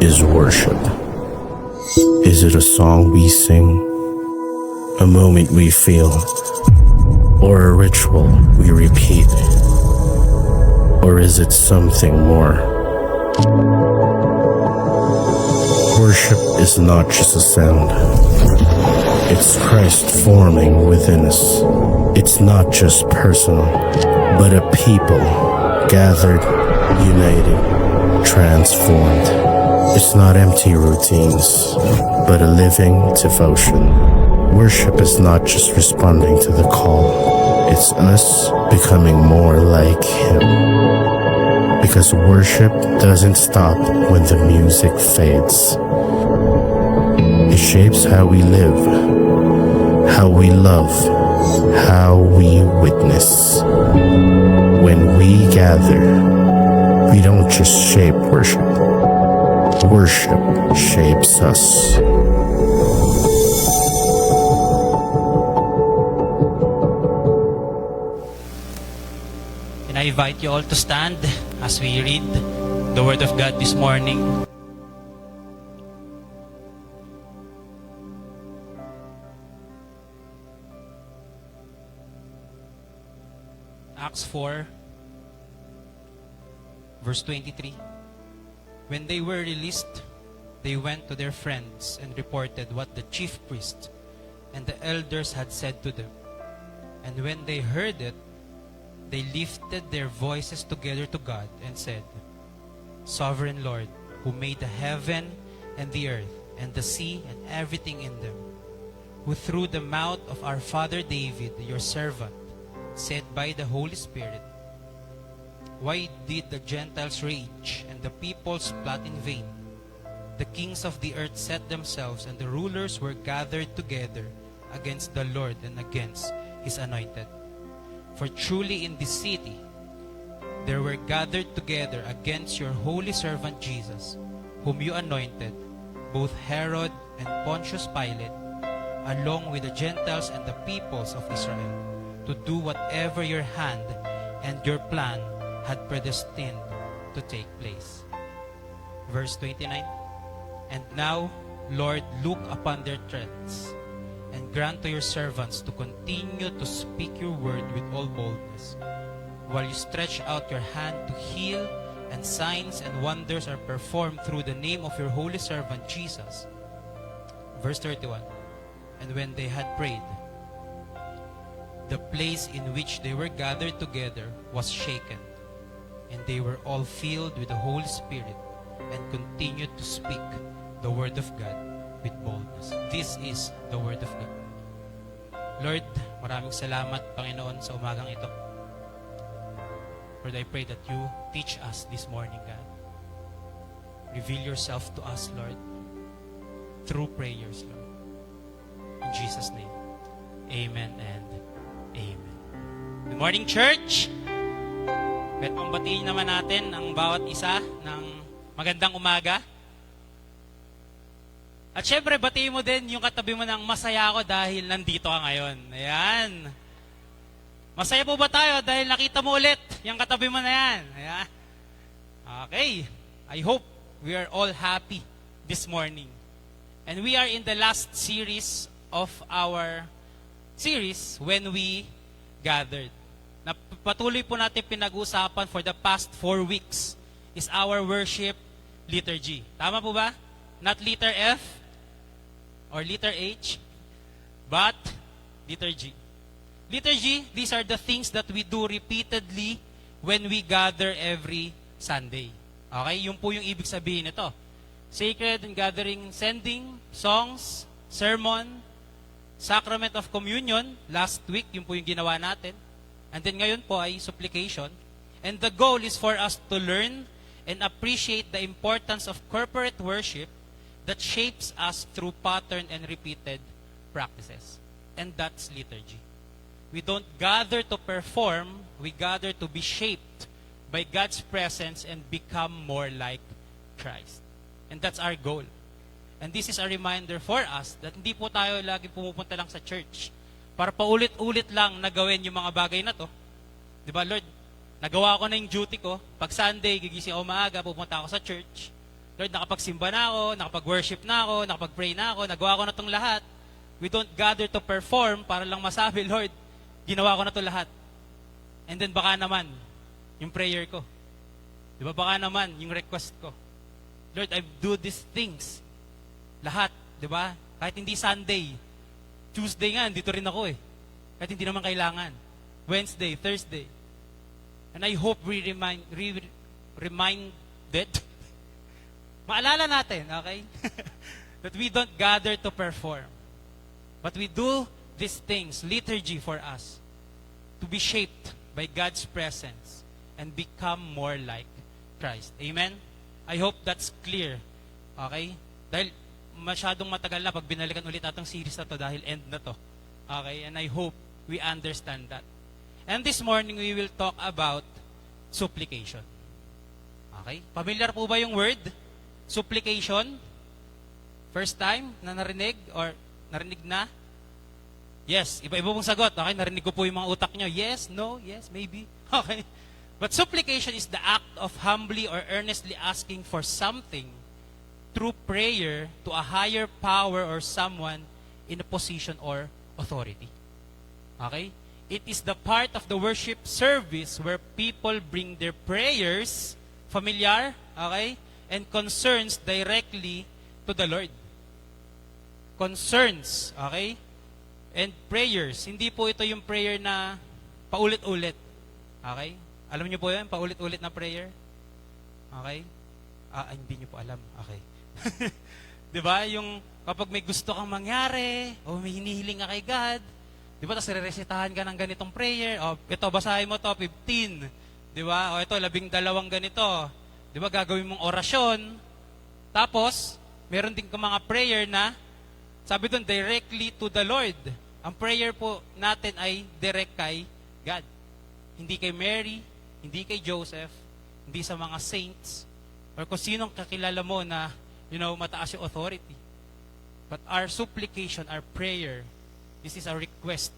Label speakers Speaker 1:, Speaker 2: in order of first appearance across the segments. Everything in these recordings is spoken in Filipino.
Speaker 1: is worship? Is it a song we sing, a moment we feel, or a ritual we repeat? Or is it something more? Worship is not just a sound. It's Christ forming within us. It's not just personal, but a people gathered, united, transformed. It's not empty routines, but a living devotion. Worship is not just responding to the call. It's us becoming more like Him. Because worship doesn't stop when the music fades. It shapes how we live, how we love, how we witness. When we gather, we don't just shape worship. Worship shapes us.
Speaker 2: And I invite you all to stand as we read the Word of God this morning. Acts 4, verse 23. When they were released, they went to their friends and reported what the chief priest and the elders had said to them. And when they heard it, they lifted their voices together to God and said, Sovereign Lord, who made the heaven and the earth and the sea and everything in them, who through the mouth of our father David, your servant, said by the Holy Spirit, why did the Gentiles rage and the peoples plot in vain? The kings of the earth set themselves, and the rulers were gathered together against the Lord and against His anointed. For truly in this city there were gathered together against your holy servant Jesus, whom you anointed, both Herod and Pontius Pilate, along with the Gentiles and the peoples of Israel, to do whatever your hand and your plan had predestined to take place. Verse 29. And now, Lord, look upon their threats, and grant to your servants to continue to speak your word with all boldness, while you stretch out your hand to heal, and signs and wonders are performed through the name of your holy servant Jesus. Verse 31. And when they had prayed, the place in which they were gathered together was shaken, and they were all filled with the Holy Spirit and continued to speak the word of God with boldness. This is the word of God. Lord, maraming salamat, Panginoon, sa umagang ito. Lord, I pray that you teach us this morning, God. Reveal yourself to us, Lord, through prayers, Lord. In Jesus' name, amen and amen. Good morning, church! Pwede pang batiin naman natin ang bawat isa ng magandang umaga. At syempre, batiin mo din yung katabi mo ng masaya ako dahil nandito ka ngayon. Ayan. Masaya po ba tayo dahil nakita mo ulit yung katabi mo na yan? Ayan. Okay. I hope we are all happy this morning. And we are in the last series of our series when we gathered. Patuloy po natin pinag-usapan for the past 4 weeks is our worship liturgy. Tama po ba? Not letter F or letter H, but liturgy. Liturgy, these are the things that we do repeatedly when we gather every Sunday. Okay? Yun po yung ibig sabihin nito. Sacred and gathering, sending, songs, sermon, sacrament of communion. Last week, yun po yung ginawa natin. And then ngayon po ay supplication. And the goal is for us to learn and appreciate the importance of corporate worship that shapes us through pattern and repeated practices. And that's liturgy. We don't gather to perform, we gather to be shaped by God's presence and become more like Christ. And that's our goal. And this is a reminder for us that hindi po tayo lagi pumupunta lang sa church para paulit-ulit lang na gawin yung mga bagay na to. Di ba, Lord, nagawa ko na yung duty ko. Pag Sunday, gigising ako maaga, pupunta ako sa church. Lord, nakapagsimba na ako, nakapag-worship na ako, nakapag-pray na ako, nagawa ko na itong lahat. We don't gather to perform para lang masabi, Lord, ginawa ko na ito lahat. And then baka naman, yung prayer ko. Di ba? Baka naman, yung request ko. Lord, I do these things. Lahat, di ba? Kahit hindi Sunday. Tuesday nga, dito rin ako eh. Kahit hindi naman kailangan. Wednesday, Thursday. And I hope we reminded, maalala natin, okay? That we don't gather to perform. But we do these things, liturgy for us, to be shaped by God's presence and become more like Christ. Amen? I hope that's clear. Okay? Dahil masyadong matagal na pag binalikan ulit atong series na to dahil end na to. Okay? And I hope we understand that. And this morning, we will talk about supplication. Okay? Familiar po ba yung word? Supplication? First time na narinig or narinig na? Yes, iba-iba pong sagot. Okay, narinig ko po yung mga utak nyo. Yes, no, yes, maybe. Okay. But supplication is the act of humbly or earnestly asking for something through prayer to a higher power or someone in a position or authority. Okay? It is the part of the worship service where people bring their prayers, familiar, okay, and concerns directly to the Lord. Concerns, okay? And prayers. Hindi po ito yung prayer na paulit-ulit. Okay? Alam niyo po yan, paulit-ulit na prayer? Okay? Hindi niyo po alam. Okay. 'Di ba? Yung kapag may gusto kang mangyari, o may hinihiling ka kay God, 'di ba? Tapos re-resetahan ka ng ganitong prayer. O ito, basahin mo to 15. 'Di ba? O ito, 12 ganito. 'Di ba? Gagawin mong orasyon. Tapos, meron din kang mga prayer na sabi doon, directly to the Lord. Ang prayer po natin ay direct kay God. Hindi kay Mary, hindi kay Joseph, hindi sa mga saints, or kung sinong kakilala mo na, mataas yung authority. But our supplication, our prayer, this is a request,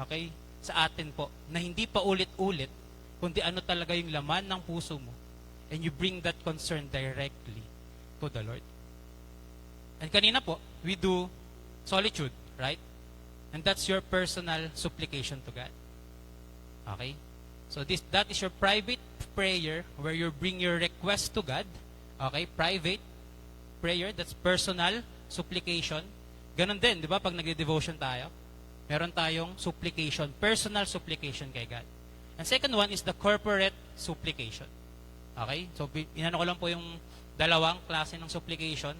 Speaker 2: okay, sa atin po, na hindi pa ulit-ulit, kundi ano talaga yung laman ng puso mo, and you bring that concern directly to the Lord. And kanina po, we do solitude, right? And that's your personal supplication to God. Okay? So that is your private prayer where you bring your request to God. Okay? Private prayer, that's personal supplication. Ganon din, di ba? Pag nagde-devotion tayo, meron tayong supplication, personal supplication kay God. And second one is the corporate supplication. Okay? So, inano ko lang po yung dalawang klase ng supplication.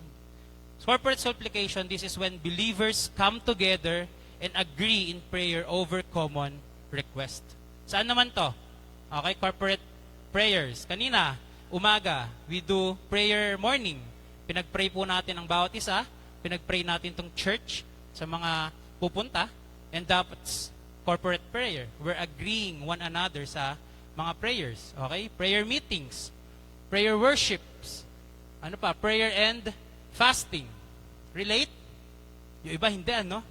Speaker 2: Corporate supplication, this is when believers come together and agree in prayer over common request. Saan naman to? Okay, corporate prayers. Kanina, umaga, we do prayer morning. Pinag-pray po natin ang bawat isa. Pinag-pray natin tong church sa mga pupunta. And dapat corporate prayer. We're agreeing one another sa mga prayers. Okay? Prayer meetings. Prayer worships. Ano pa? Prayer and fasting. Relate? Yung iba hindi, ano?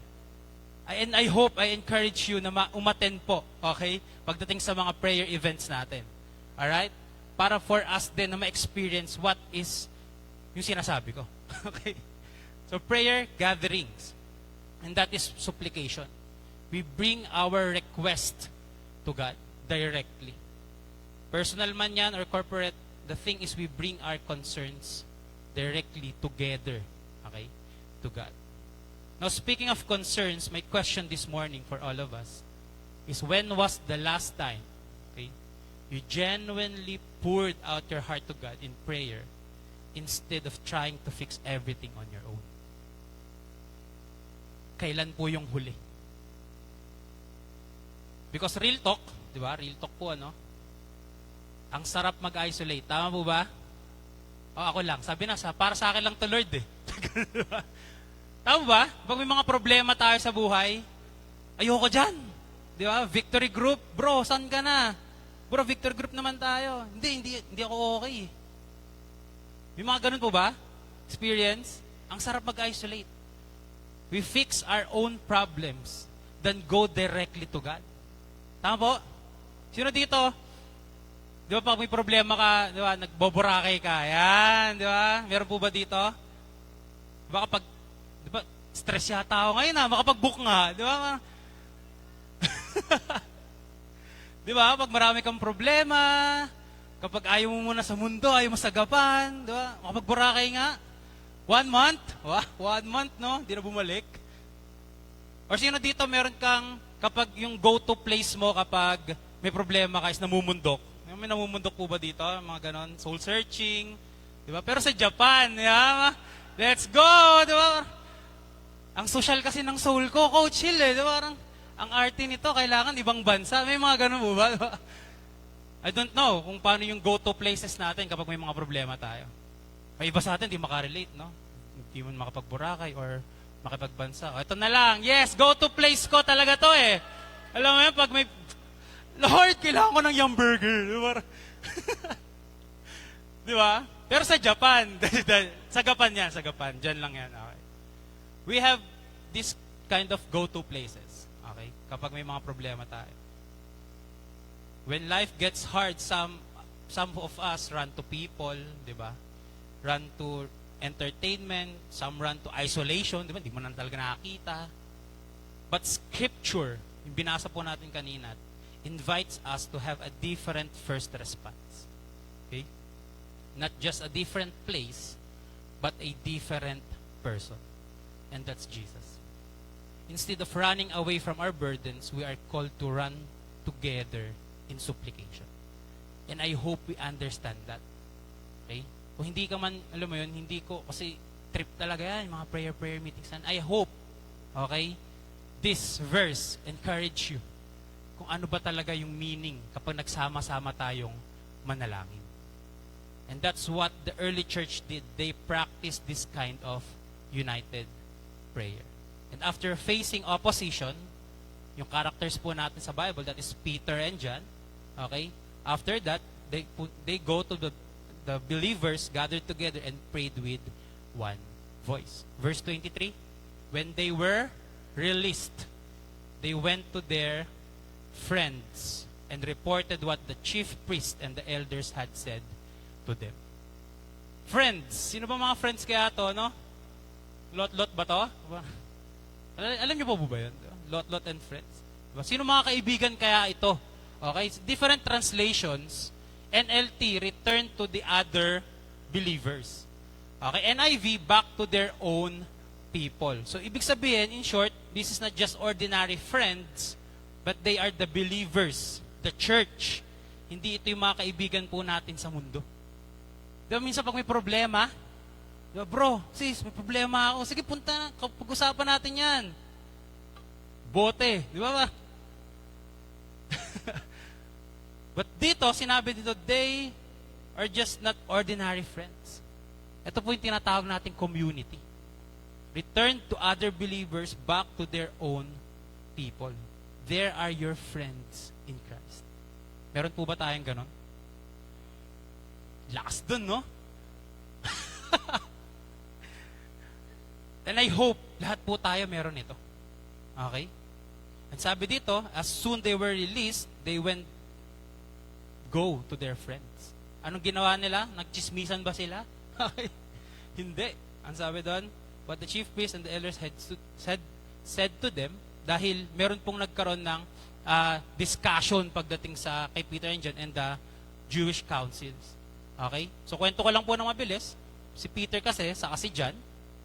Speaker 2: And I hope, I encourage you na umattend po, okay? Pagdating sa mga prayer events natin. Alright? Para for us din na ma-experience what is yung sinasabi ko. Okay? So prayer gatherings. And that is supplication. We bring our request to God directly. Personal man yan or corporate, the thing is we bring our concerns directly together, okay, to God. Now, speaking of concerns, my question this morning for all of us is, when was the last time, okay, you genuinely poured out your heart to God in prayer instead of trying to fix everything on your own? Kailan po yung huli? Because real talk, di ba? Real talk po, ano? Ang sarap mag-isolate. Tama po ba? O ako lang. Sabi na, para sa akin lang to, Lord eh. Tama ba? Pag may mga problema tayo sa buhay, ayoko dyan. Di ba? Victory group. Bro, saan ka na? Bro, victory group naman tayo. Hindi ako okay. May mga ganun po ba? Experience? Ang sarap mag-isolate. We fix our own problems than go directly to God. Tama po? Sino dito? Di ba pag may problema ka, di ba, nagboborake ka. Yan, di ba? Meron po ba dito? Di ba kapag, di ba, stress yata ako ngayon makapag-book nga. Di ba? Di ba? Pag marami kang problema, kapag ayaw mo muna sa mundo, ayaw mo sa gapan, di ba? Makapag-borake nga. 1 month? 1 month, no? Di na bumalik. Or sino dito meron kang, kapag yung go-to place mo kapag may problema ka is namumundok. May namumundok po ba dito? Mga ganon, soul searching. Di ba? Pero sa Japan, yeah, let's go! Di ba? Ang social kasi ng soul ko, Coach Hill eh. Di ba? Ang arte nito, kailangan ibang bansa. May mga ganon po ba? Di ba? I don't know kung paano yung go-to places natin kapag may mga problema tayo. May iba sa atin, di makarelate, no? Hindi mo makapag-Boracay or makipagbansa. O, ito na lang. Yes, go-to place ko talaga to eh. Alam mo yan, pag may, Lord, kailangan ko ng yum burger. Di ba? Di ba? Pero sa Japan, sa Japan yan, sa Japan. Diyan lang yan. Okay. We have this kind of go-to places. Okay? Kapag may mga problema tayo. When life gets hard, some of us run to people, di ba? Run to entertainment, some run to isolation, di ba? Di mo na talaga nakakita. But Scripture, yung binasa po natin kanina, invites us to have a different first response. Okay? Not just a different place, but a different person. And that's Jesus. Instead of running away from our burdens, we are called to run together in supplication. And I hope we understand that. Okay? Kung hindi ka man, alam mo yun, hindi ko, kasi trip talaga yan, mga prayer meetings. And I hope, okay, this verse encourage you kung ano ba talaga yung meaning kapag nagsama-sama tayong manalangin. And that's what the early church did. They practiced this kind of united prayer. And after facing opposition, yung characters po natin sa Bible, that is Peter and John, okay, after that, they go to the believers gathered together and prayed with one voice. Verse 23, when they were released, they went to their friends and reported what the chief priest and the elders had said to them. Friends, sino ba mga friends kaya to, no? Lot ba to? Alam niyo po ba yun? Lot and friends. Sino mga kaibigan kaya ito? Okay, different translations, NLT, return to the other believers. Okay, NIV, back to their own people. So, ibig sabihin, in short, this is not just ordinary friends, but they are the believers, the church. Hindi ito yung mga kaibigan po natin sa mundo. Di ba, minsan pag may problema, di ba, bro, sis, may problema ako. Sige, punta na, pag-usapan natin yan. Bote, di ba ba? But dito, sinabi dito, they are just not ordinary friends. Ito po yung tinatawag nating community. Return to other believers back to their own people. There are your friends in Christ. Meron po ba tayong ganon? Lakas dun, no? And I hope lahat po tayo meron ito. Okay? And sabi dito, as soon they were released, they go to their friends. Anong ginawa nila? Nagchismisan ba sila? Hindi. Ang sabi doon, what the chief priests and the elders had said to them, dahil meron pong nagkaroon ng discussion pagdating sa kay Peter and John and the Jewish councils. Okay? So, kwento ko lang po ng mabilis. Si Peter kasi, saka si John.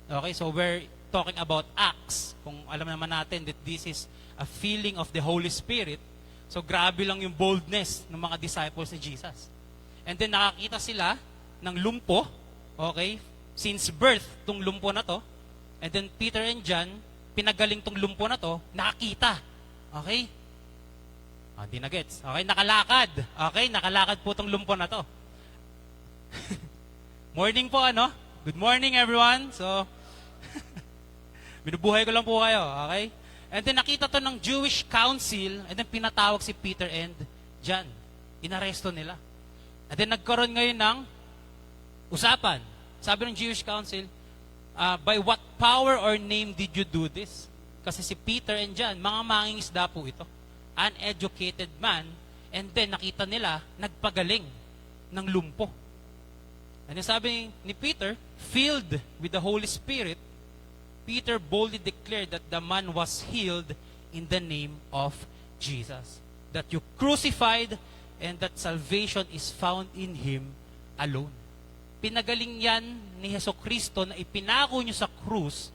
Speaker 2: Okay? So, we're talking about Acts. Kung alam naman natin that this is a feeling of the Holy Spirit. So, grabe lang yung boldness ng mga disciples ni Jesus. And then, nakakita sila ng lumpo. Okay? Since birth, tong lumpo na to. And then, Peter and John, pinagaling tong lumpo na to, nakakita. Okay? Hindi na gets. Okay? Nakalakad. Okay? Nakalakad po tong lumpo na to. Morning po, ano? Good morning, everyone. So, binubuhay ko lang po kayo. Okay? And then, nakita to ng Jewish council, and then pinatawag si Peter and John. Inaresto nila. And then, nagkaroon ngayon ng usapan. Sabi ng Jewish council, by what power or name did you do this? Kasi si Peter and John, mga mangingisda po ito. Uneducated man, And then, nakita nila, nagpagaling ng lumpo. And sabi ni Peter, filled with the Holy Spirit, Peter boldly declared that the man was healed in the name of Jesus. That you crucified and that salvation is found in Him alone. Pinagaling yan ni Jesucristo na ipinako niyo sa krus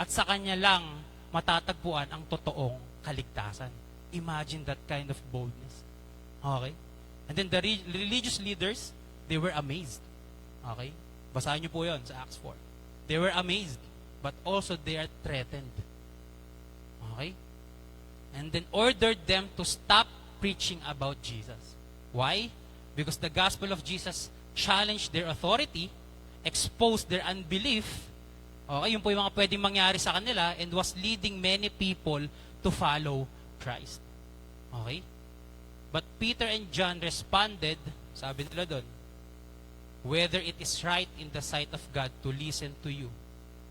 Speaker 2: at sa Kanya lang matatagpuan ang totoong kaligtasan. Imagine that kind of boldness. Okay? And then the religious leaders, they were amazed. Okay? Basahin niyo po yun sa Acts 4. They were amazed, but also they are threatened. Okay? And then ordered them to stop preaching about Jesus. Why? Because the gospel of Jesus challenged their authority, exposed their unbelief. Okay, yun po yung mga pwedeng mangyari sa kanila and was leading many people to follow Christ. Okay? But Peter and John responded, sabi nila doon, whether it is right in the sight of God to listen to you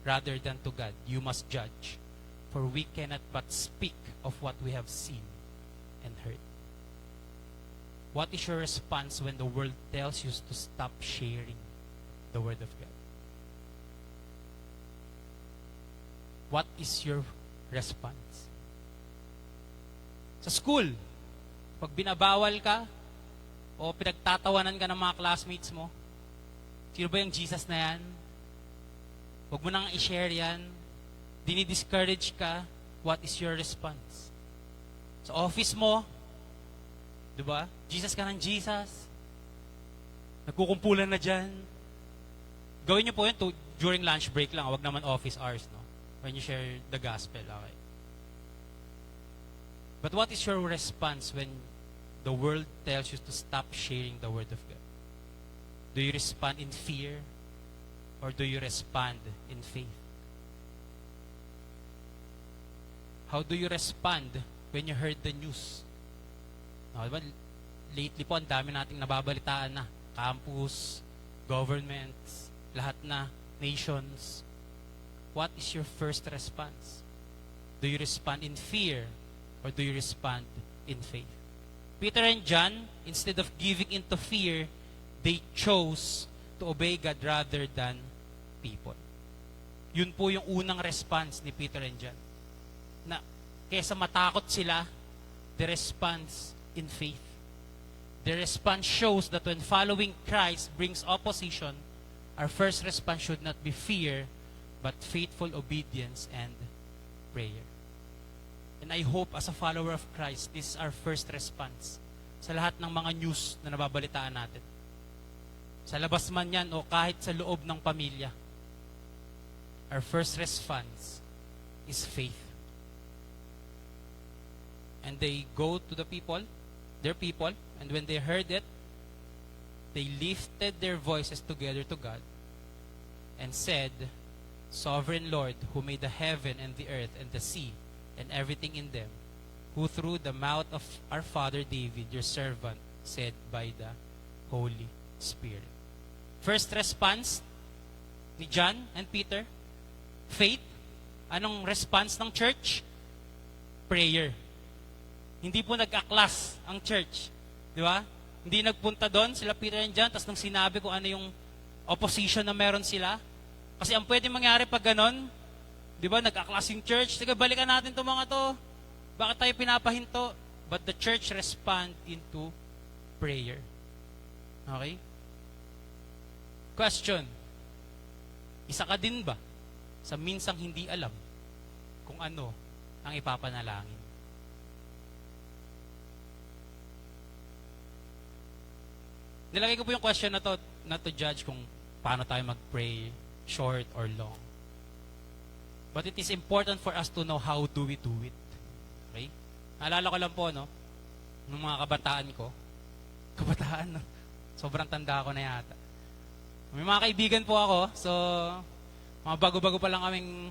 Speaker 2: rather than to God, you must judge. For we cannot but speak of what we have seen and heard. What is your response when the world tells you to stop sharing the Word of God? What is your response? Sa school, pag binabawal ka o pinagtatawanan ka ng mga classmates mo, sino ba yung Jesus na yan? Huwag mo nang i-share yan. Dinidiscourage ka. What is your response? Sa office mo, diba? Jesus ka ng Jesus. Nagkukumpulan na dyan. Gawin niyo po yun during lunch break lang. Huwag naman office hours, no? When you share the gospel, okay? But what is your response when the world tells you to stop sharing the Word of God? Do you respond in fear? Or do you respond in faith? How do you respond when you heard the news? No, diba? Lately po, ang dami nating nababalitaan na. Campus, governments, lahat na, nations. What is your first response? Do you respond in fear or do you respond in faith? Peter and John, instead of giving into fear, they chose to obey God rather than people. Yun po yung unang response ni Peter and John. Na kaysa matakot sila, the response in faith. The response shows that when following Christ brings opposition, our first response should not be fear, but faithful obedience and prayer. And I hope as a follower of Christ, this is our first response sa lahat ng mga news na nababalitaan natin. Sa labas man yan o kahit sa loob ng pamilya. Our first response is faith. And they go to the people, their people, and when they heard it, they lifted their voices together to God and said, Sovereign Lord, who made the heaven and the earth and the sea and everything in them, who through the mouth of our father David, your servant, said by the Holy Spirit. First response ni John and Peter, faith. Anong response ng church? Prayer. Hindi po nag-aklas ang church. Di ba? Hindi nagpunta doon sila Peter and John, tapos nang sinabi kung ano yung opposition na meron sila. Kasi ang pwede mangyari pag ganon, di ba, nag-aklas yung church, sige, balikan natin itong mga to. Bakit tayo pinapahinto? But the church respond into prayer. Okay? Question. Isa ka din ba sa minsang hindi alam kung ano ang ipapanalangin? Nilagay ko po yung question na to judge kung paano tayo mag-pray, short or long. But it is important for us to know how do we do it. Okay? Naalala ko lang po, no? Nung mga kabataan ko. Kabataan, no? Sobrang tanda ko na yata. May mga kaibigan po ako, so mga bago-bago pa lang kaming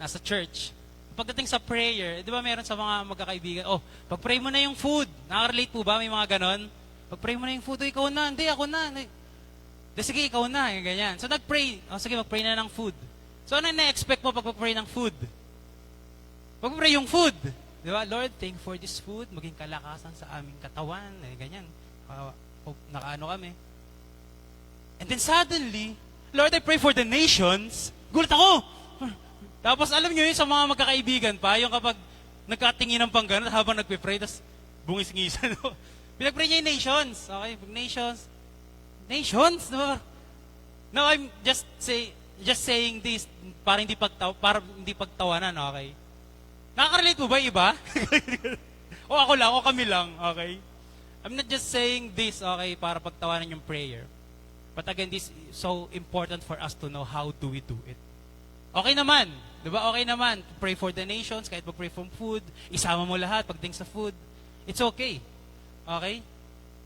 Speaker 2: nasa church. Pagdating sa prayer, di ba meron sa mga magkakaibigan, pag-pray mo na yung food. Nakaka-relate po ba? May mga ganon? Pag-pray mo na yung food, ikaw na. Hindi, ako na. Sige, ikaw na. Yung ganyan. So nag-pray. Sige, mag-pray na ng food. So ano na-expect mo pag pray ng food? Pag-pray yung food. Di ba? Lord, thank you for this food. Maging kalakasan sa aming katawan. Ganyan. Nakaano kami. And then suddenly, Lord, I pray for the nations. Gulat ako. Tapos alam nyo yun sa mga magkakaibigan pa, yung kapag nagkatingin ng pangganat habang nagpe-pray, tapos bungis-ngisan. Pinag-pray niya yung nations. Okay? Nations. Nations? No? No, I'm just saying this para hindi pagtawanan, okay? Nakaka-relate mo ba iba? O ako lang, o kami lang, okay? I'm not just saying this, okay, para pagtawanan yung prayer. But again, this is so important for us to know how do we do it. Okay naman, di ba? Okay naman, pray for the nations, kahit mag-pray from food, isama mo lahat pagdating sa food. It's okay. Okay?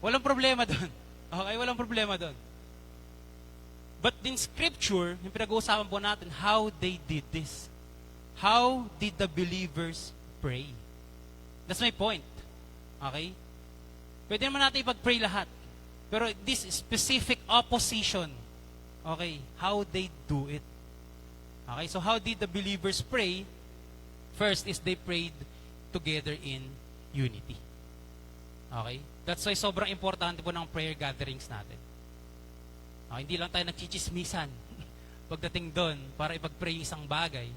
Speaker 2: Walang problema doon. Okay? Walang problema doon. But in Scripture, yung pinag-uusapan po natin, how they did this. How did the believers pray? That's my point. Okay? Pwede naman natin ipag-pray lahat. Pero this specific opposition, okay, how they do it. Okay, so how did the believers pray? First is they prayed together in unity. Okay? That's why sobrang importante po ng prayer gatherings natin. Okay, hindi lang tayo nagchichismisan pagdating doon para ipag-pray isang bagay.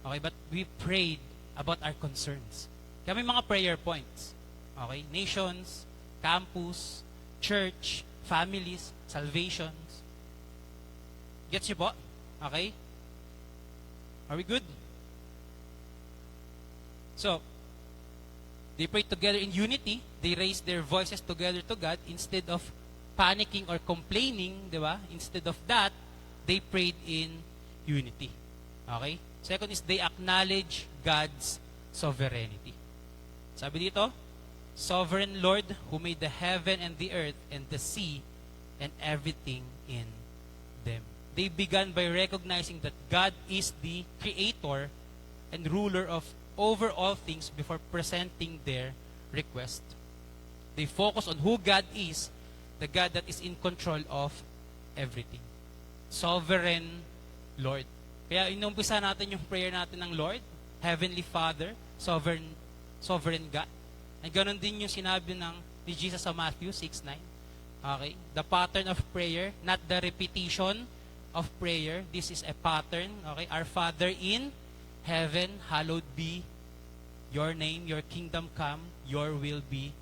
Speaker 2: Okay, but we prayed about our concerns. Kaya may mga prayer points. Okay, nations, campus, church, families, salvations. Gets niyo po? Okay? Are we good? So, they prayed together in unity. They raised their voices together to God instead of panicking or complaining, di ba? Instead of that, they prayed in unity. Okay? Second is they acknowledge God's sovereignty. Sabi dito, Sovereign Lord, who made the heaven and the earth and the sea and everything in them. They began by recognizing that God is the creator and ruler of over all things before presenting their request. They focus on who God is, the God that is in control of everything. Sovereign Lord. Kaya inumpisa natin yung prayer natin ng Lord, Heavenly Father, Sovereign God. And ganoon din yung sinabi ni Jesus sa Matthew 6:9. Okay? The pattern of prayer, not the repetition of prayer. This is a pattern. Okay? Our Father in heaven, hallowed be your name, your kingdom come, your will be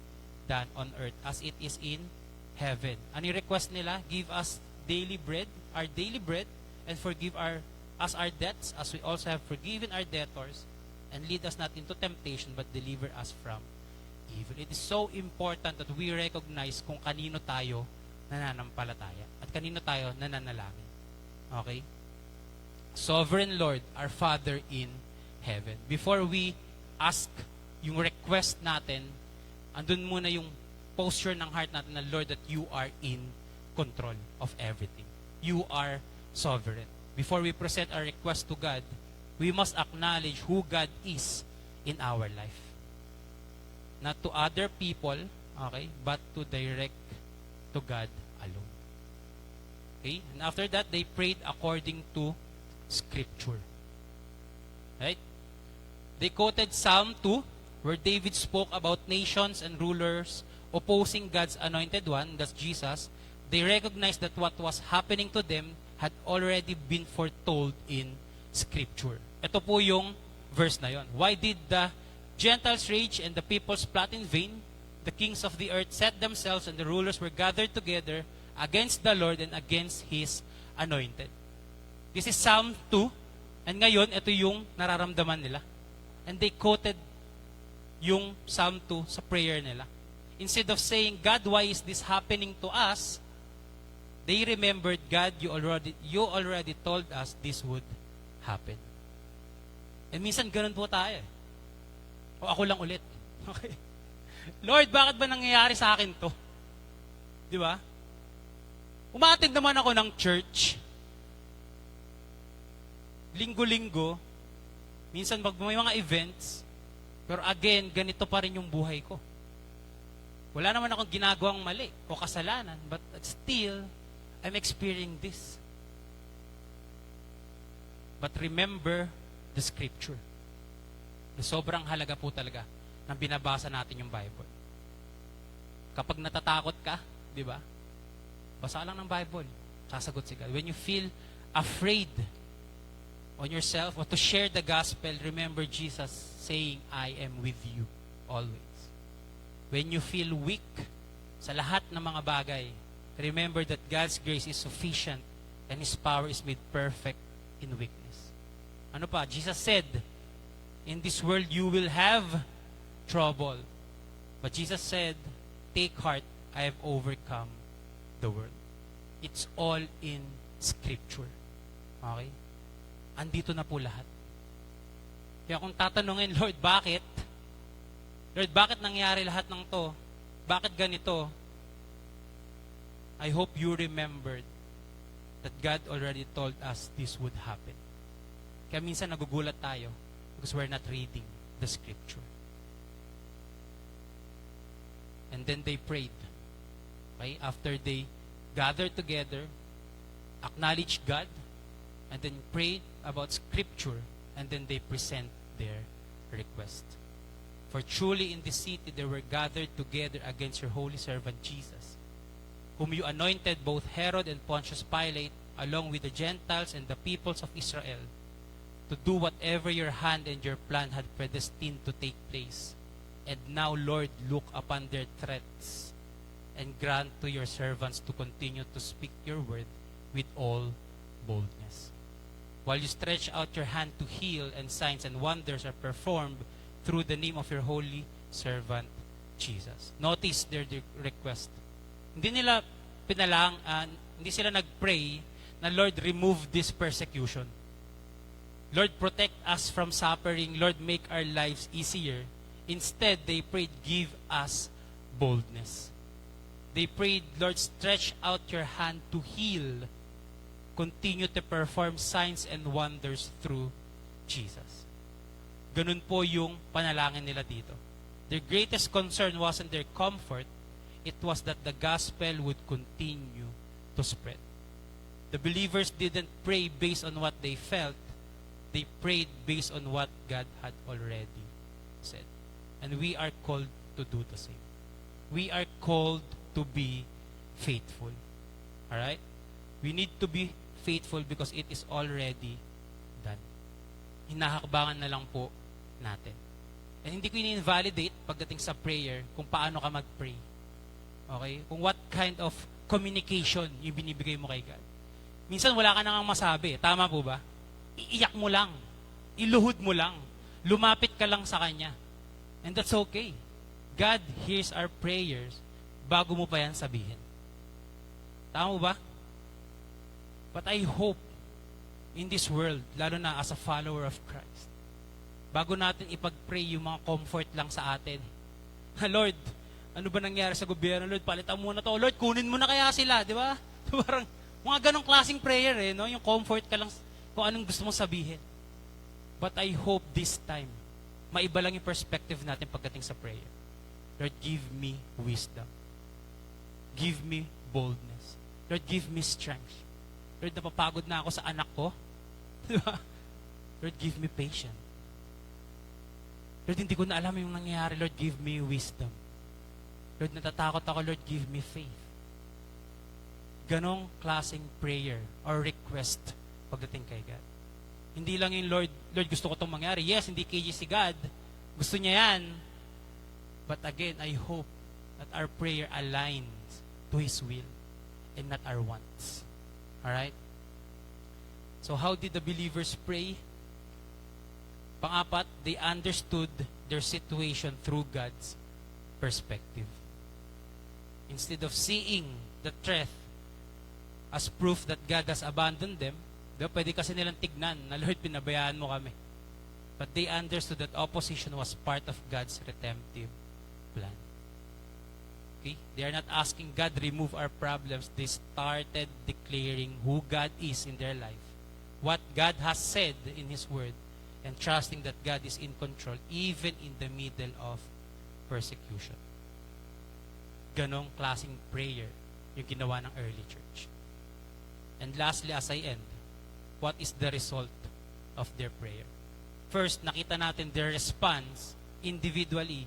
Speaker 2: done on earth as it is in heaven. Ano yung request nila? Give us daily bread, our daily bread, and forgive us our debts as we also have forgiven our debtors, and lead us not into temptation but deliver us from evil. It is so important that we recognize kung kanino tayo nananampalataya at kanino tayo nananalangin. Okay? Sovereign Lord, our Father in heaven. Before we ask yung request natin, andun muna yung posture ng heart natin na, Lord, that you are in control of everything. You are sovereign. Before we present our request to God, we must acknowledge who God is in our life. Not to other people, okay, but to direct to God alone. Okay? And after that, they prayed according to Scripture. Right? They quoted Psalm 2, where David spoke about nations and rulers opposing God's anointed one, that's Jesus. They recognized that what was happening to them had already been foretold in Scripture. Ito po yung verse na yon. Why did the Gentiles rage and the peoples plot in vain? The kings of the earth set themselves and the rulers were gathered together against the Lord and against His anointed. This is Psalm 2. And ngayon, ito yung nararamdaman nila. And they quoted yung Psalm 2 sa prayer nila. Instead of saying, God, why is this happening to us? They remembered, God, you already told us this would happen. And minsan ganun po tayo. O ako lang ulit. Okay. Lord, bakit ba nangyayari sa akin to? Di ba? Umattend naman ako ng church. Linggo-linggo. Minsan may mga events. Pero again, ganito pa rin yung buhay ko. Wala naman akong ginagawang mali o kasalanan. But still, I'm experiencing this. But remember the Scripture. Na sobrang halaga po talaga ng binabasa natin yung Bible. Kapag natatakot ka, di ba? Basa lang ng Bible. Sasagot si God. When you feel afraid on yourself or to share the gospel, remember Jesus saying, I am with you always. When you feel weak sa lahat ng mga bagay, remember that God's grace is sufficient and His power is made perfect in weakness. Ano pa? Jesus said, in this world you will have trouble. But Jesus said, take heart, I have overcome the world. It's all in Scripture. Okay? Andito na po lahat. Kaya kung tatanungin, Lord, bakit? Lord, bakit nangyari lahat ng to? Bakit ganito? I hope you remembered that God already told us this would happen. Kaya minsan nagugulat tayo because we're not reading the Scripture. And then they prayed. Okay? After they gathered together, acknowledged God, and then prayed about Scripture, and then they present their request. For truly in this city they were gathered together against your holy servant Jesus, whom you anointed, both Herod and Pontius Pilate, along with the Gentiles and the peoples of Israel, to do whatever your hand and your plan had predestined to take place. And now, Lord, look upon their threats and grant to your servants to continue to speak your word with all boldness. While you stretch out your hand to heal, and signs and wonders are performed through the name of your holy servant, Jesus. Notice their request. Hindi nila hindi sila nag-pray na, Lord, remove this persecution. Lord, protect us from suffering. Lord, make our lives easier. Instead, they prayed, give us boldness. They prayed, Lord, stretch out your hand to heal. Continue to perform signs and wonders through Jesus. Ganun po yung panalangin nila dito. Their greatest concern wasn't their comfort. It was that the gospel would continue to spread. The believers didn't pray based on what they felt. They prayed based on what God had already said. And we are called to do the same. We are called to be faithful. Alright? We need to be faithful because it is already done. Hinahakbangan na lang po natin. And hindi ko in-invalidate pagdating sa prayer kung paano ka mag-pray. Okay? Kung what kind of communication yung binibigay mo kay God. Minsan wala ka nang masabi. Tama po ba? Iiyak mo lang. Iluhod mo lang. Lumapit ka lang sa Kanya. And that's okay. God hears our prayers bago mo pa yan sabihin. Tama mo ba? But I hope in this world, lalo na as a follower of Christ, bago natin ipag-pray yung mga comfort lang sa atin. Lord, ano ba nangyari sa gobyerno? Lord, palitan mo na to. Lord, kunin mo na kaya sila, di ba? Parang mga ganong klaseng prayer no? Yung comfort ka lang kung anong gusto mong sabihin. But I hope this time, maiba lang yung perspective natin pagdating sa prayer. Lord, give me wisdom. Give me boldness. Lord, give me strength. Lord, napapagod na ako sa anak ko. Diba? Lord, give me patience. Lord, hindi ko na alam yung nangyayari. Lord, give me wisdom. Lord, natatakot ako. Lord, give me faith. Ganong klaseng prayer or request pagdating kay God. Hindi lang yung Lord, gusto ko itong mangyari. Yes, hindi KG si God. Gusto niya yan. But again, I hope that our prayer aligns to His will and not our wants. Alright? So how did the believers pray? Pang-apat, they understood their situation through God's perspective. Instead of seeing the threat as proof that God has abandoned them, pwede kasi nilang tignan na, Lord, pinabayaan mo kami. But they understood that opposition was part of God's redemptive plan. Okay? They are not asking God remove our problems. They started declaring who God is in their life, what God has said in His Word, and trusting that God is in control even in the middle of persecution. Ganong klaseng prayer yung ginawa ng early church. And lastly, as I end, what is the result of their prayer? First, nakita natin their response individually.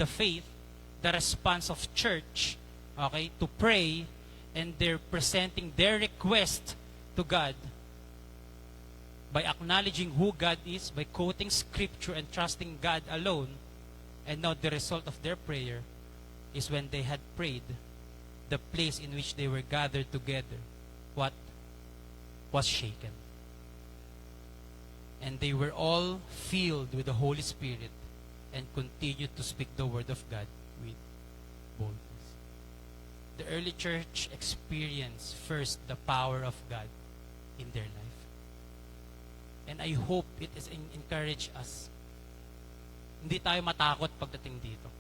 Speaker 2: The faith, the response of church, okay, to pray, and they're presenting their request to God by acknowledging who God is, by quoting scripture and trusting God alone. And now the result of their prayer is when they had prayed, the place in which they were gathered together, what was shaken. And they were all filled with the Holy Spirit and continued to speak the word of God with boldness. The early church experienced first the power of God in their life. And I hope it is encourage us. Hindi tayo matakot pagdating dito.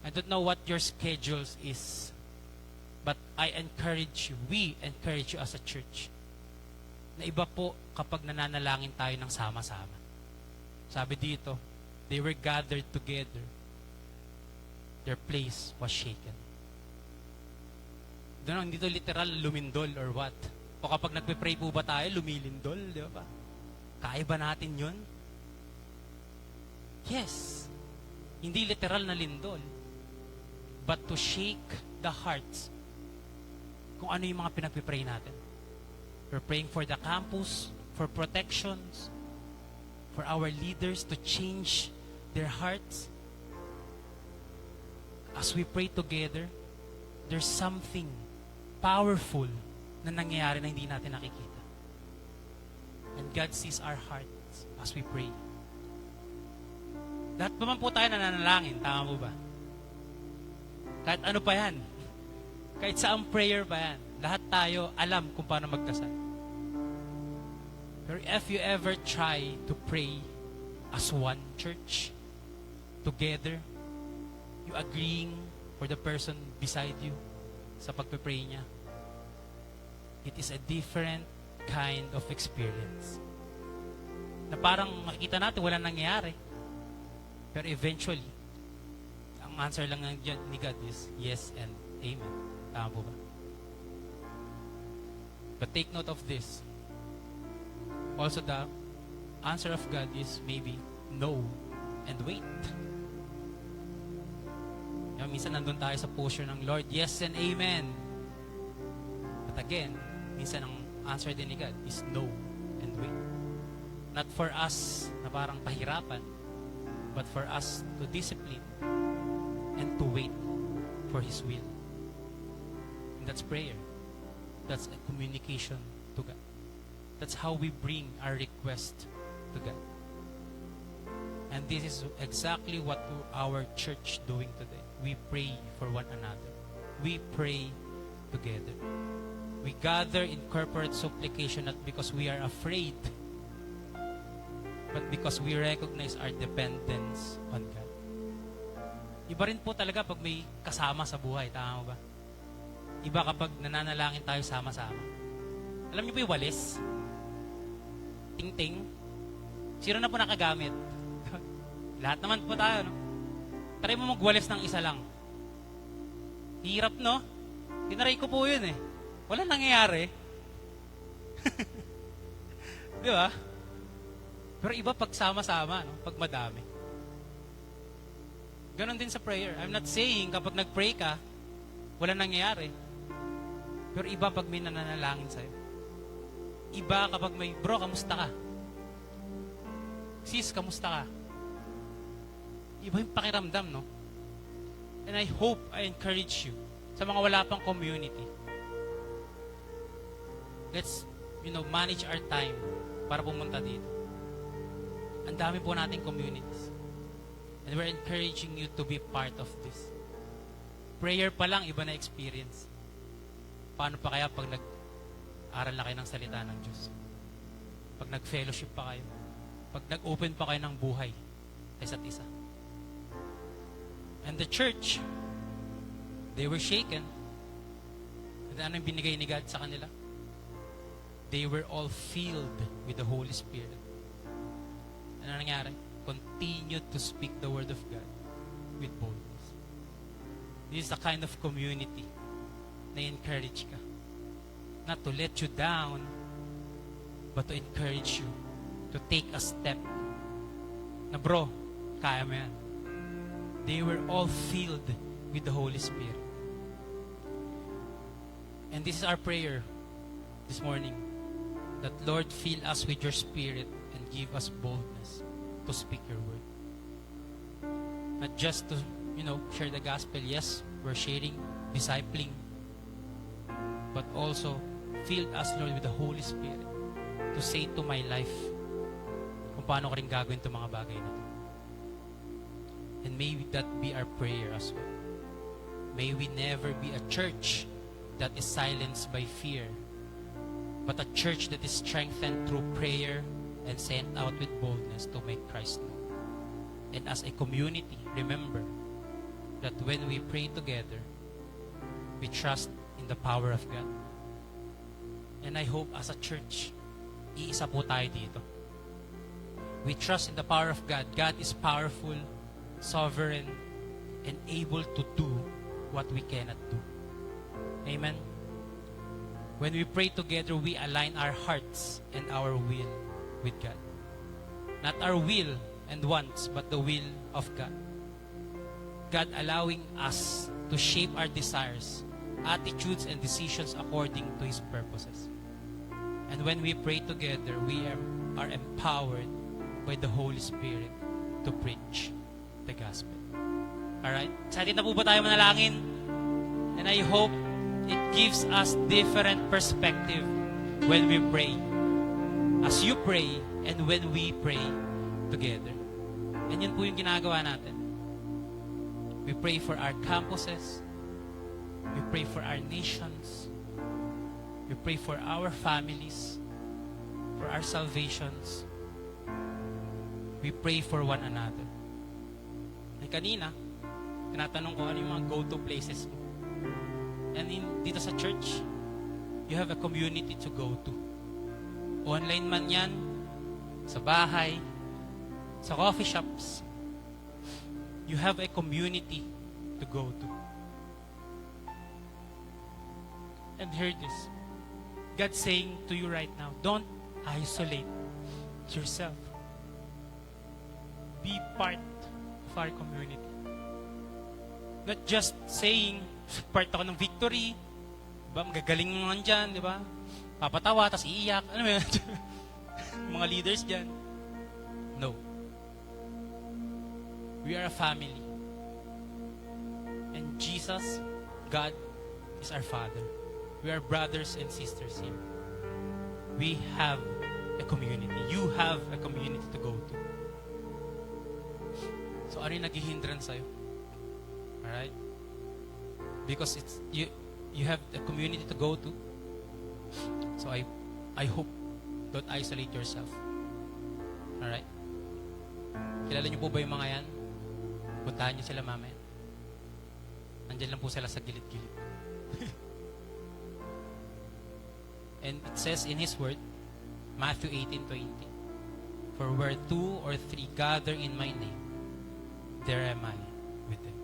Speaker 2: I don't know what your schedules is, but I encourage you, we encourage you as a church, na iba po kapag nananalangin tayo ng sama-sama. Sabi dito, they were gathered together. Their place was shaken. Doon, hindi to literal lumindol or what. O kapag nagpe-pray po ba tayo, lumilindol, di ba? Kaya ba natin yun? Yes. Hindi literal na lindol. But to shake the hearts. Kung ano yung mga pinagpe-pray natin. We're praying for the campus, for protections, for our leaders to change their hearts. As we pray together, there's something powerful na nangyayari na hindi natin nakikita. And God sees our hearts as we pray. Lahat pa man po tayo nananalangin, tama po ba? Kahit ano pa yan. Kahit saang prayer pa yan. Lahat tayo alam kung paano magdasal. Pero if you ever try to pray as one church, together, you agreeing for the person beside you sa pagpe-pray niya, it is a different kind of experience. Na parang makikita natin, walang nangyayari. Pero eventually, ang answer lang ni God is yes and amen. Tama po ba? But take note of this. Also, the answer of God is maybe no and wait. Yung minsan nandun tayo sa posture ng Lord, yes and amen. But again, minsan ang answer din ni God is no and wait. Not for us na parang pahirapan, but for us to discipline and to wait for His will. And that's prayer. That's a communication to God. That's how we bring our request to God. And this is exactly what our church doing today. We pray for one another. We pray together. We gather in corporate supplication not because we are afraid, but because we recognize our dependence on God. Iba rin po talaga pag may kasama sa buhay. Tama ba? Iba kapag nananalangin tayo sama-sama. Alam niyo po yung walis? Ting-ting. Sino na po nakagamit? Lahat naman po tayo, no? Try mo magwalis ng isa lang. Hirap, no? Tinaray ko po yun, eh. Wala nangyayari. Di ba? Pero iba pag sama-sama, no? Pag madami. Ganon din sa prayer. I'm not saying kapag nag-pray ka, wala nangyayari. Pero iba pag may nananalangin sa'yo. Iba kapag may, bro, kamusta ka? Sis, kamusta ka? Iba yung pakiramdam, no? And I hope, I encourage you, sa mga wala pang community, let's, manage our time para pumunta dito. Ang dami po nating communities. And we're encouraging you to be part of this. Prayer pa lang, iba na experience. Paano pa kaya pag nag-aral na kayo ng salita ng Diyos? Pag nag-fellowship pa kayo? Pag nag-open pa kayo ng buhay sa isa't isa? And the church, they were shaken. And ano yung binigay ni God sa kanila? They were all filled with the Holy Spirit. Ano nangyari? Continued to speak the word of God with boldness. This is the kind of community na encourage ka. Not to let you down, but to encourage you to to take a step na, bro, kaya mo yan. They were all filled with the Holy Spirit. And this is our prayer this morning, that Lord, fill us with your Spirit and give us boldness to speak your word. Not just to, share the gospel. Yes, we're sharing, discipling, but also fill us, Lord, with the Holy Spirit to say to my life kung paano ko rin gagawin itong mga bagay na to. And may that be our prayer as well. May we never be a church that is silenced by fear, but a church that is strengthened through prayer and sent out with boldness to make Christ known. And as a community, remember that when we pray together, we trust in the power of God. And I hope as a church, iisa po tayo dito. We trust in the power of God. God is powerful, sovereign, and able to do what we cannot do. Amen? When we pray together, we align our hearts and our will with God. Not our will and wants, but the will of God. God allowing us to shape our desires, attitudes, and decisions according to His purposes. And when we pray together, we are empowered by the Holy Spirit to preach the gospel. Alright? Excited na po ba tayo manalangin? And I hope it gives us different perspective when we pray. As you pray and when we pray together. And yun po yung ginagawa natin. We pray for our campuses. We pray for our nations. We pray for our families, for our salvations. We pray for one another. Ay kanina, tinatanong ko ano yung mga go-to places mo. And dito sa church, you have a community to go to. Online man yan, sa bahay, sa coffee shops. You have a community to go to. And hear this. God's saying to you right now, don't isolate yourself. Be part of our community. Not just saying, part ako ng victory, diba? Magagaling mo naman dyan, di ba? Papatawa, tas iiyak. Ano yun? Mga leaders dyan. No. We are a family. And Jesus, God, is our Father. We are brothers and sisters here. We have a community. You have a community to go to. So, ano yung naghihindran sa'yo? Alright? Because it's you have a community to go to. So, I hope don't isolate yourself. Alright? Kilala niyo po ba yung mga yan? Puntahan niyo sila mamaya. Nandiyan lang po sila sa gilid-gilid. And it says in His Word, Matthew 18:20, for where 2 or 3 gather in my name, there am I with them.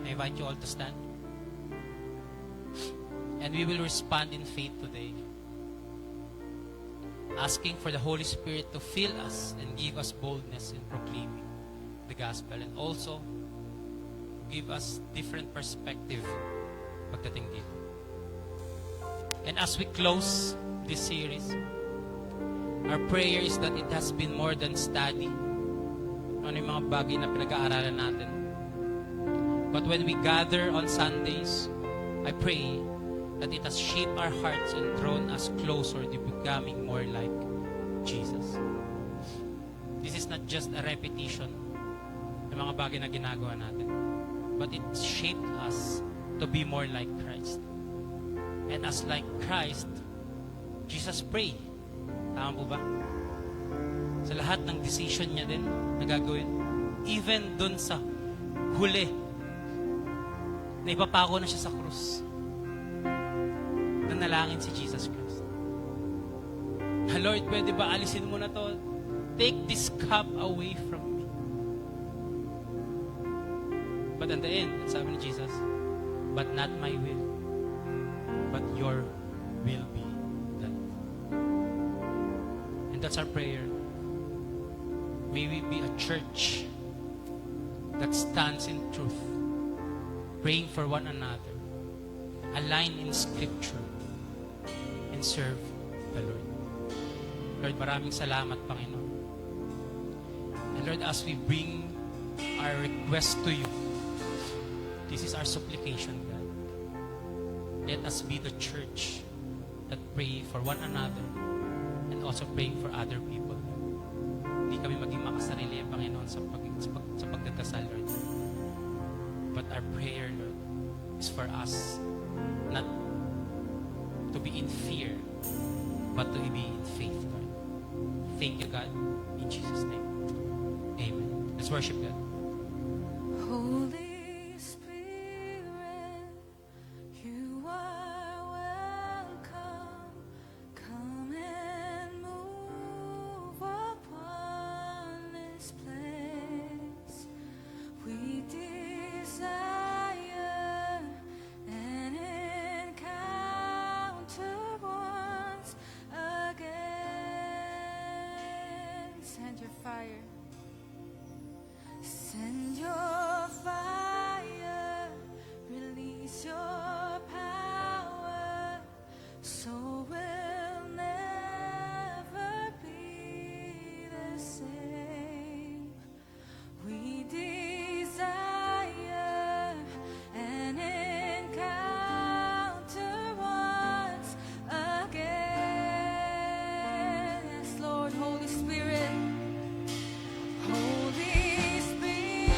Speaker 2: I invite you all to stand. And we will respond in faith today, asking for the Holy Spirit to fill us and give us boldness in proclaiming the gospel, and also give us different perspective pagdating dito. And as we close this series, our prayer is that it has been more than study. Ano yung mga bagay na pinag-aaralan natin. But when we gather on Sundays, I pray that it has shaped our hearts and drawn us closer to becoming more like Jesus. This is not just a repetition ng mga bagay na ginagawa natin, but it shaped us to be more like Christ. And as like Christ, Jesus prayed. Tama po ba? Sa lahat ng decision niya din na gagawin. Even dun sa huli, na ipapako na siya sa krus. Nanalangin si Jesus Christ. Lord, pwede ba alisin mo na to? Take this cup away from me. But at the end, sabi ni Jesus, but not my will, but your will be done. And that's our prayer. May we be a church that stands in truth, praying for one another, aligned in Scripture, and serve the Lord. Lord, maraming salamat, Panginoon. And Lord, as we bring our request to you, this is our supplication, God. Let us be the church that pray for one another and also praying for other people. Hindi kami maging makasarili, Panginoon, sa pagdadasal, Lord. But our prayer, Lord, is for us not to be in fear, but to be in faith, Lord. Thank you, God. In Jesus' name. Amen. Let's worship God.
Speaker 3: Holy Spirit, you are welcome. Come and move upon this place. We desire an encounter once again. Send your fire. Send your fire, release your power, so we'll never be the same. We desire an encounter once again. Yes, Lord, Holy Spirit. Holy Spirit,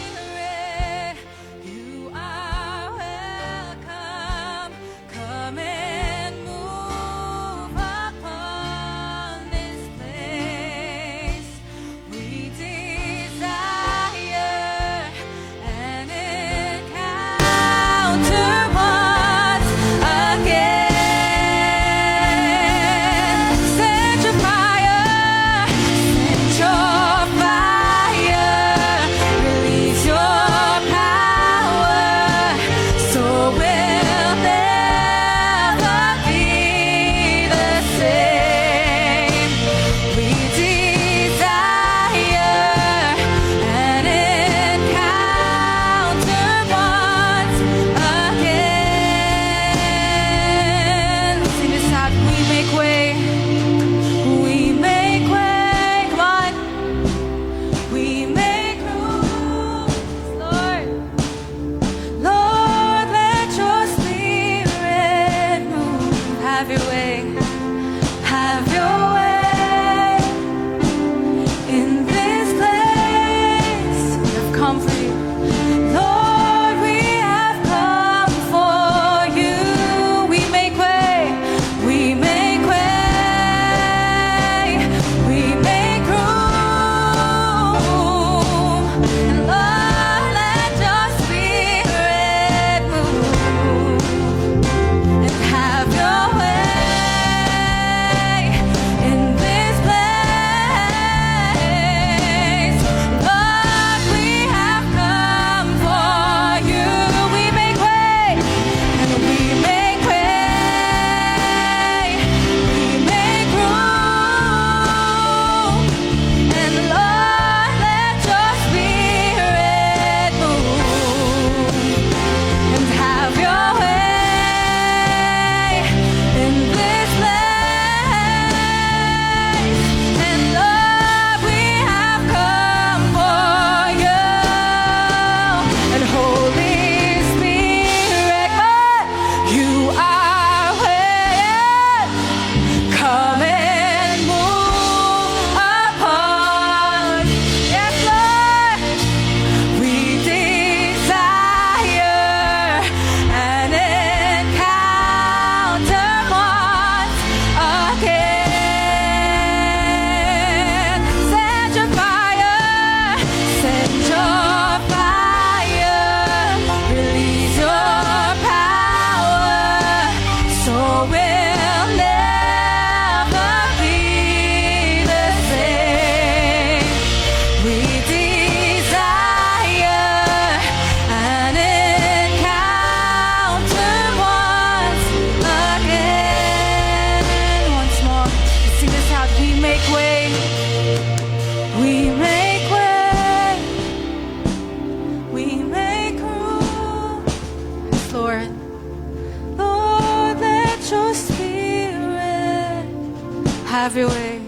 Speaker 3: Have your way.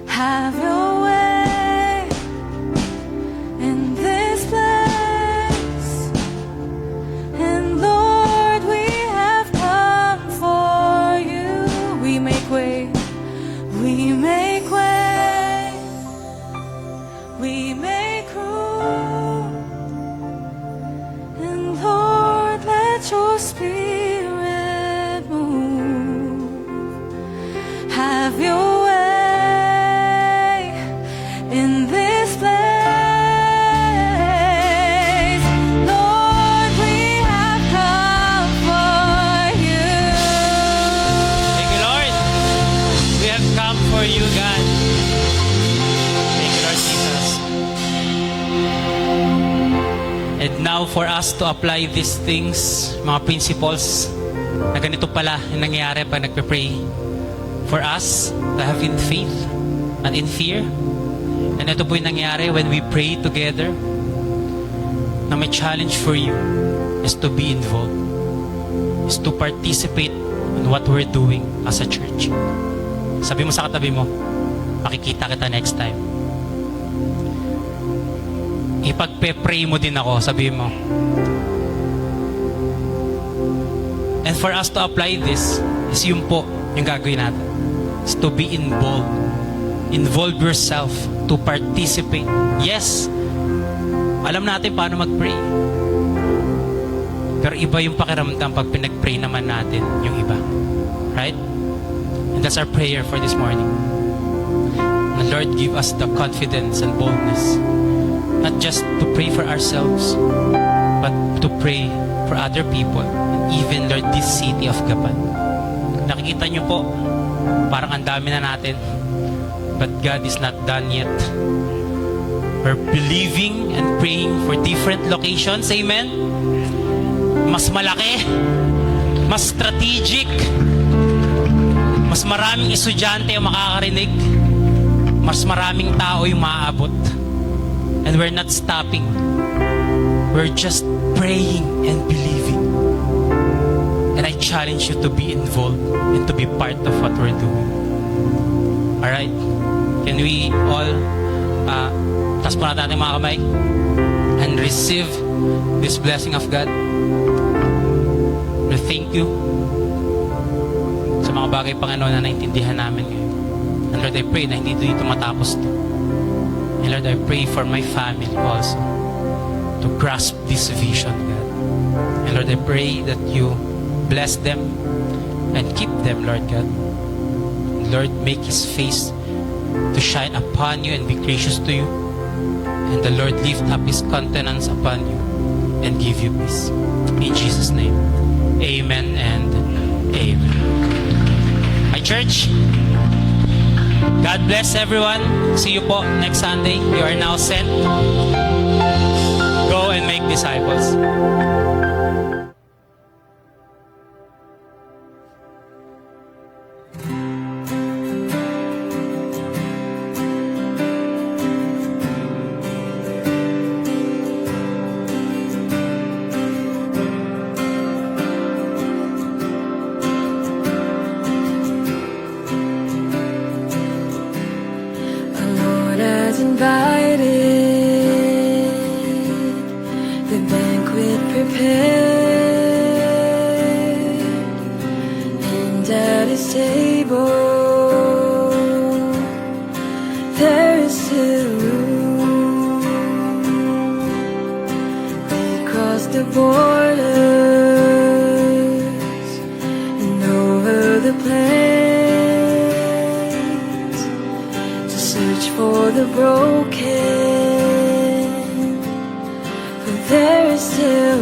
Speaker 3: Have your way in this place. And Lord, we have come for you. We make way. We make way. We make room. And Lord, let your spirit move. Have your way in this place. Lord, we have come for you.
Speaker 2: Thank you, Lord. We have come for you, God. Thank you, Lord Jesus. And now for us to apply these things, mga principles, na ganito pala yung nangyayari pag nagpe-pray. For us to have in faith and in fear. And ito po yung nangyayari when we pray together. Na may challenge for you is to be involved. Is to participate in what we're doing as a church. Sabi mo sa katabi mo, makikita kita next time. Ipagpe-pray mo din ako, sabi mo. And for us to apply this, is yun po yung gagawin natin. Is to be involved. Involve yourself to participate. Yes, alam natin paano mag-pray. Pero iba yung pakiramdam pag pinag-pray naman natin yung iba. Right? And that's our prayer for this morning. The Lord give us the confidence and boldness. Not just to pray for ourselves, but to pray for other people. And even, Lord, this city of Gapan. Nakikita niyo po, parang ang dami na natin. But God is not done yet. We're believing and praying for different locations. Amen? Mas malaki, mas strategic, mas maraming estudyante ang makakarinig, mas maraming tao yung maaabot. And we're not stopping. We're just praying and believing. And I challenge you to be involved and to be part of what we're doing. Alright? Can we all taas po natin ating mga kamay and receive this blessing of God? We thank you sa mga bagay, Panginoon, na naintindihan namin ngayon. And Lord, I pray na hindi dito matapos to. And Lord, I pray for my family also to grasp this vision, God. And Lord, I pray that you bless them and keep them, Lord God. Lord, make His face to shine upon you and be gracious to you. And the Lord lift up His countenance upon you and give you peace. In Jesus' name, amen and amen. My church, God bless everyone. See you po next Sunday. You are now sent. Go and make disciples.
Speaker 3: Invited, the banquet prepared, and at His table there is still room. We crossed the borders and over the plains to search for the broken, for there is still